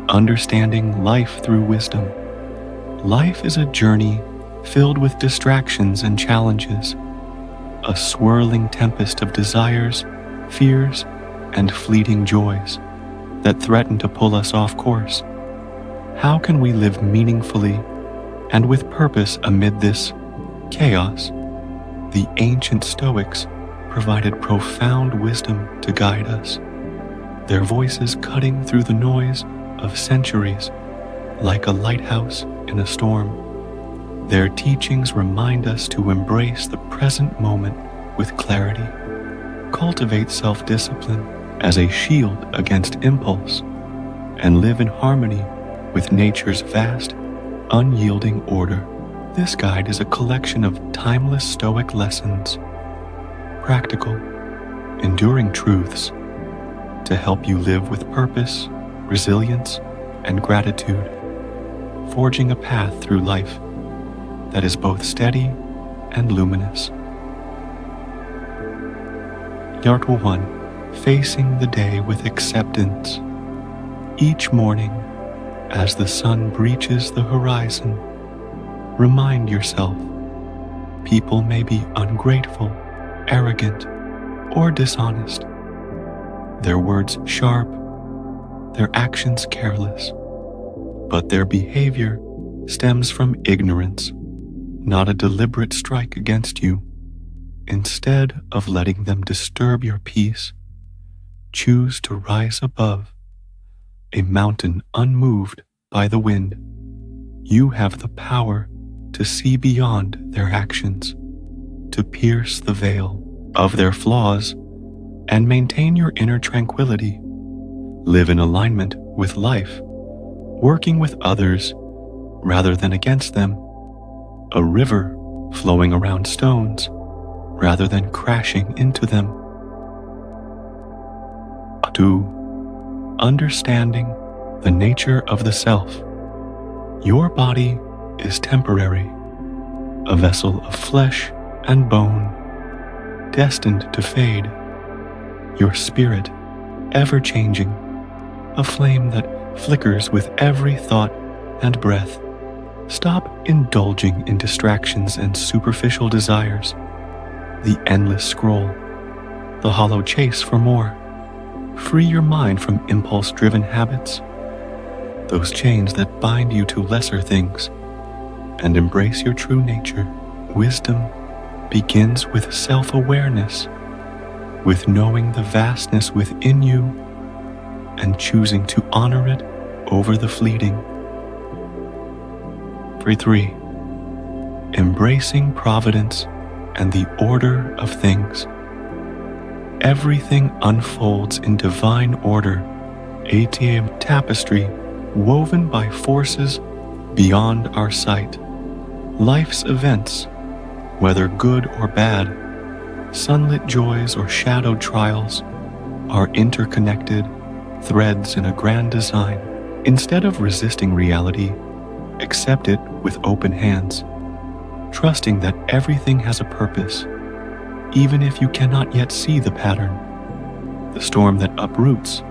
understanding life through wisdom. Life is a journey filled with distractions and challenges, a swirling tempest of desires, fears, and fleeting joys that threaten to pull us off course. How can we live meaningfully and with purpose amid this chaos? The ancient Stoics provided profound wisdom to guide us, their voices cutting through the noise of centuries like a lighthouse in a storm. Their teachings remind us to embrace the present moment with clarity, cultivate self-discipline as a shield against impulse, and live in harmony with nature's vast, unyielding order. This guide is a collection of timeless Stoic lessons, practical, enduring truths to help you live with purpose, resilience, and gratitude, forging a path through life that is both steady and luminous. Article 1. Facing the day with acceptance. Each morning, as the sun breaches the horizon, remind yourself, people may be ungrateful, arrogant, or dishonest. Their words sharp, their actions careless, but their behavior stems from ignorance, not a deliberate strike against you. Instead of letting them disturb your peace, choose to rise above, a mountain unmoved by the wind. You have the power to see beyond their actions, to pierce the veil of their flaws, and maintain your inner tranquility. Live in alignment with life, working with others rather than against them. A river flowing around stones rather than crashing into them. 2. Understanding the nature of the self. Your body is temporary, a vessel of flesh and bone, destined to fade. Your spirit, ever-changing, a flame that flickers with every thought and breath. Stop indulging in distractions and superficial desires, the endless scroll, the hollow chase for more. Free your mind from impulse-driven habits, those chains that bind you to lesser things, and embrace your true nature. Wisdom begins with self-awareness, with knowing the vastness within you and choosing to honor it over the fleeting. 3. Embracing providence and the order of things. Everything unfolds in divine order, a tapestry woven by forces beyond our sight. Life's events, whether good or bad, sunlit joys or shadowed trials, are interconnected threads in a grand design. Instead of resisting reality, accept it with open hands, trusting that everything has a purpose, even if you cannot yet see the pattern. The storm that uproots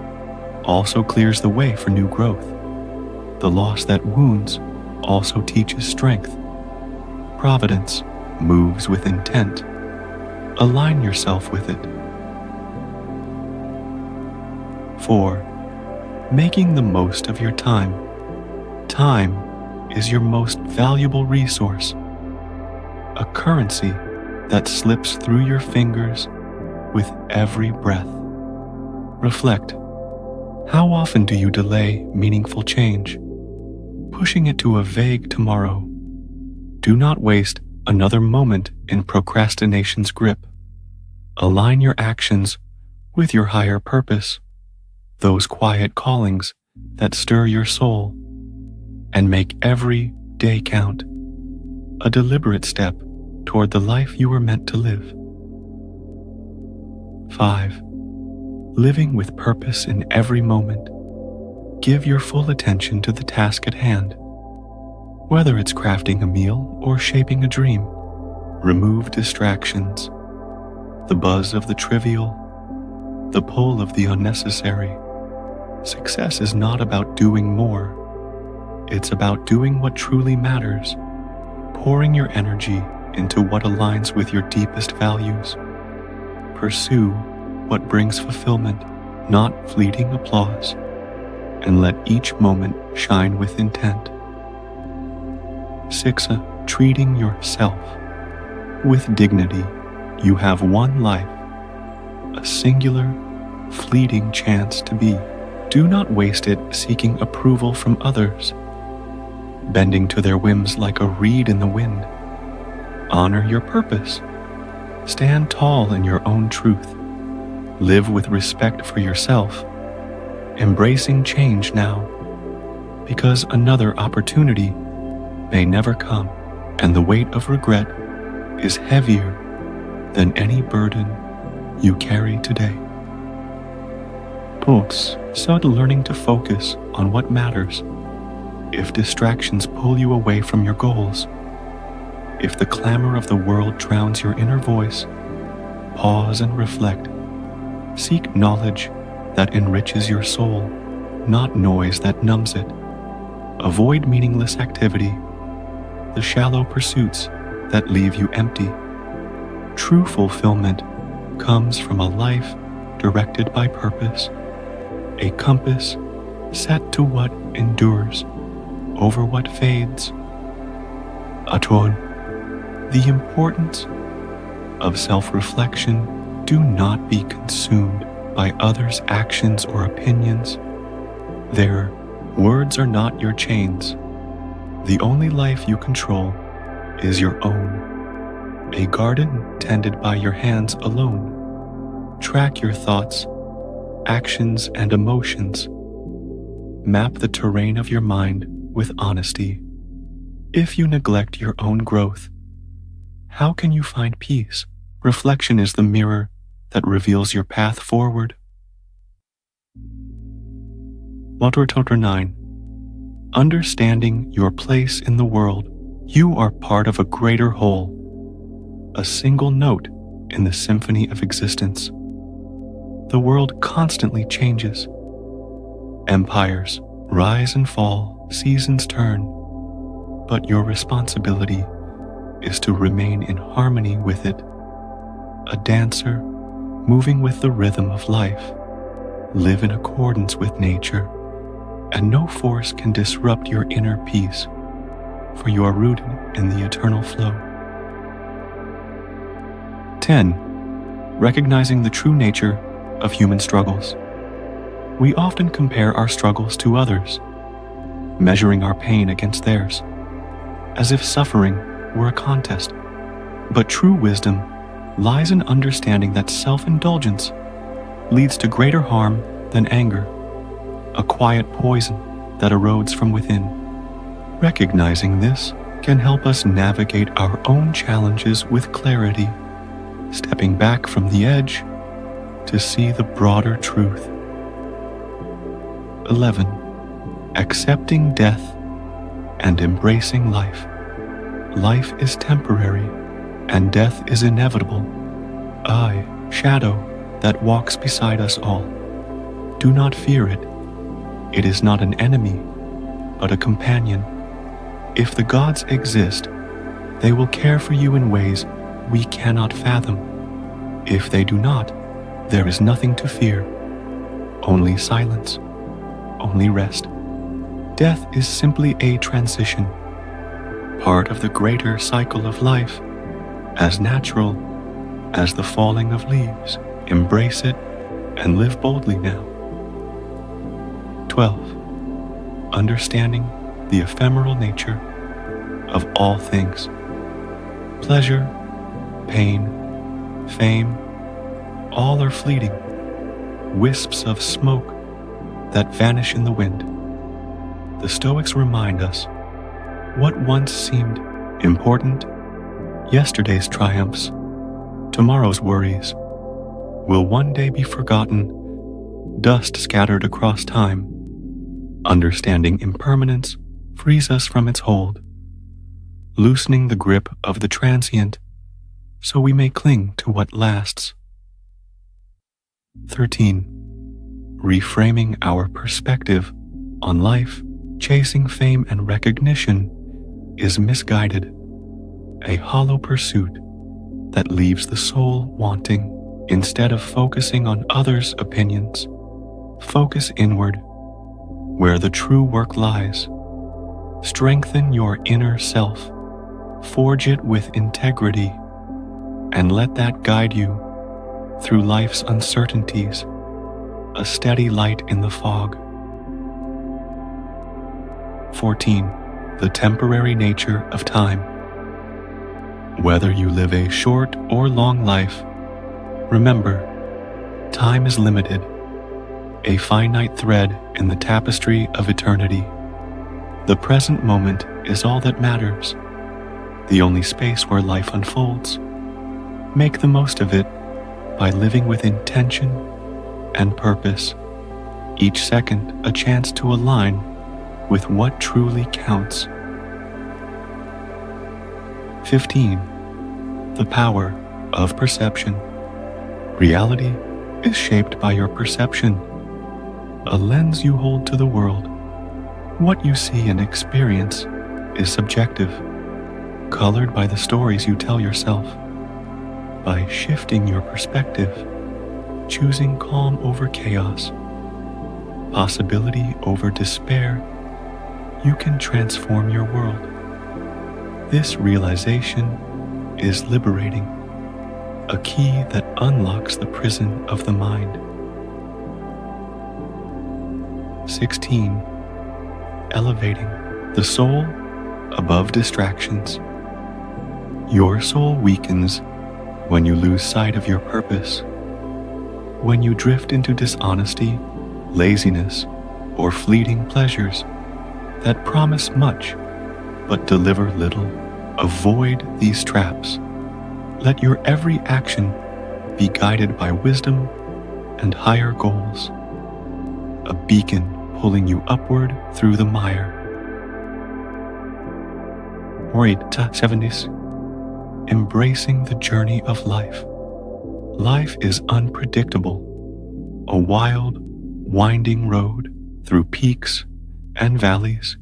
also clears the way for new growth. The loss that wounds also teaches strength. Providence moves with intent. Align yourself with it. 4. Making the most of your time. Time is your most valuable resource, a currency that slips through your fingers with every breath. Reflect. How often do you delay meaningful change, pushing it to a vague tomorrow? Do not waste another moment in procrastination's grip. Align your actions with your higher purpose, those quiet callings that stir your soul, and make every day count, a deliberate step toward the life you were meant to live. 5. Living with purpose in every moment. Give your full attention to the task at hand. Whether it's crafting a meal or shaping a dream, remove distractions, the buzz of the trivial, the pull of the unnecessary. Success is not about doing more. It's about doing what truly matters, pouring your energy into what aligns with your deepest values. Pursue what brings fulfillment, not fleeting applause, and let each moment shine with intent. 6. Treating yourself with dignity. You have one life, a singular, fleeting chance to be. Do not waste it seeking approval from others, bending to their whims like a reed in the wind. Honor your purpose. Stand tall in your own truth. Live with respect for yourself, embracing change now, because another opportunity may never come, and the weight of regret is heavier than any burden you carry today. Books, start learning to focus on what matters. If distractions pull you away from your goals, if the clamor of the world drowns your inner voice, pause and reflect. Seek knowledge that enriches your soul, not noise that numbs it. Avoid meaningless activity, the shallow pursuits that leave you empty. True fulfillment comes from a life directed by purpose, a compass set to what endures over what fades. Atron, the importance of self-reflection. Do not be consumed by others' actions or opinions. Their words are not your chains. The only life you control is your own, a garden tended by your hands alone. Track your thoughts, actions, and emotions. Map the terrain of your mind with honesty. If you neglect your own growth, how can you find peace? Reflection is the mirror that reveals your path forward. Chapter 9. Understanding your place in the world. You are part of a greater whole, a single note in the symphony of existence. The world constantly changes. Empires rise and fall, seasons turn, but your responsibility is to remain in harmony with it. A dancer moving with the rhythm of life. Live in accordance with nature, and no force can disrupt your inner peace, for you are rooted in the eternal flow. 10. Recognizing the true nature of human struggles. We often compare our struggles to others, measuring our pain against theirs, as if suffering were a contest. But true wisdom lies in understanding that self-indulgence leads to greater harm than anger, a quiet poison that erodes from within. Recognizing this can help us navigate our own challenges with clarity, stepping back from the edge to see the broader truth. 11. Accepting death and embracing life. Life is temporary, and death is inevitable. I, shadow that walks beside us all. Do not fear it. It is not an enemy, but a companion. If the gods exist, they will care for you in ways we cannot fathom. If they do not, there is nothing to fear. Only silence, only rest. Death is simply a transition, part of the greater cycle of life, as natural as the falling of leaves. Embrace it and live boldly now. 12. Understanding the ephemeral nature of all things. Pleasure, pain, fame, all are fleeting, wisps of smoke that vanish in the wind. The Stoics remind us what once seemed important, yesterday's triumphs, tomorrow's worries, will one day be forgotten, dust scattered across time. Understanding impermanence frees us from its hold, loosening the grip of the transient so we may cling to what lasts. 13. reframing our perspective on life, chasing fame and recognition is misguided, a hollow pursuit that leaves the soul wanting. Instead of focusing on others' opinions, focus inward, where the true work lies. Strengthen your inner self, forge it with integrity, and let that guide you through life's uncertainties, a steady light in the fog. 14. The temporary nature of time. Whether you live a short or long life, remember, time is limited, a finite thread in the tapestry of eternity. The present moment is all that matters, the only space where life unfolds. Make the most of it by living with intention and purpose, each second a chance to align with what truly counts. 15. The power of perception. Reality is shaped by your perception, a lens you hold to the world. What you see and experience is subjective, colored by the stories you tell yourself. By shifting your perspective, choosing calm over chaos, possibility over despair, you can transform your world. This realization is liberating, a key that unlocks the prison of the mind. 16. Elevating the soul above distractions. Your soul weakens when you lose sight of your purpose, when you drift into dishonesty, laziness, or fleeting pleasures that promise much but deliver little. Avoid these traps. Let your every action be guided by wisdom and higher goals, a beacon pulling you upward through the mire. 70s. Embracing the journey of life. Life is unpredictable, a wild, winding road through peaks and valleys.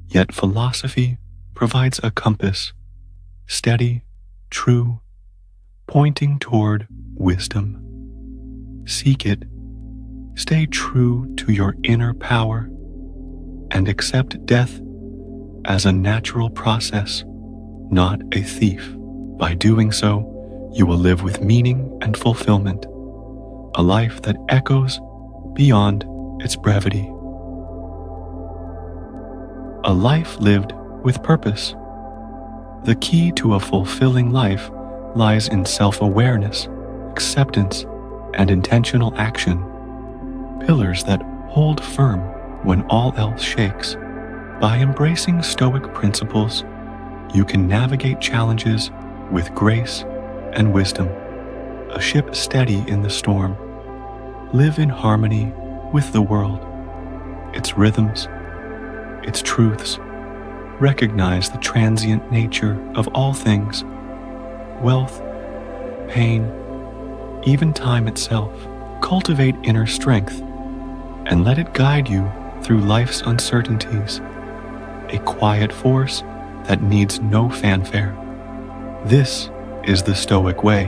Yet philosophy provides a compass, steady, true, pointing toward wisdom. Seek it, stay true to your inner power, and accept death as a natural process, not a thief. By doing so, you will live with meaning and fulfillment, a life that echoes beyond its brevity. A life lived with purpose. The key to a fulfilling life lies in self-awareness, acceptance, and intentional action, pillars that hold firm when all else shakes. By embracing Stoic principles, you can navigate challenges with grace and wisdom, a ship steady in the storm. Live in harmony with the world, its rhythms, its truths. Recognize the transient nature of all things, wealth, pain, even time itself. Cultivate inner strength and let it guide you through life's uncertainties, a quiet force that needs no fanfare. This is the Stoic way,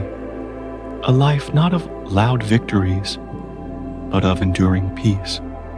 a life not of loud victories, but of enduring peace.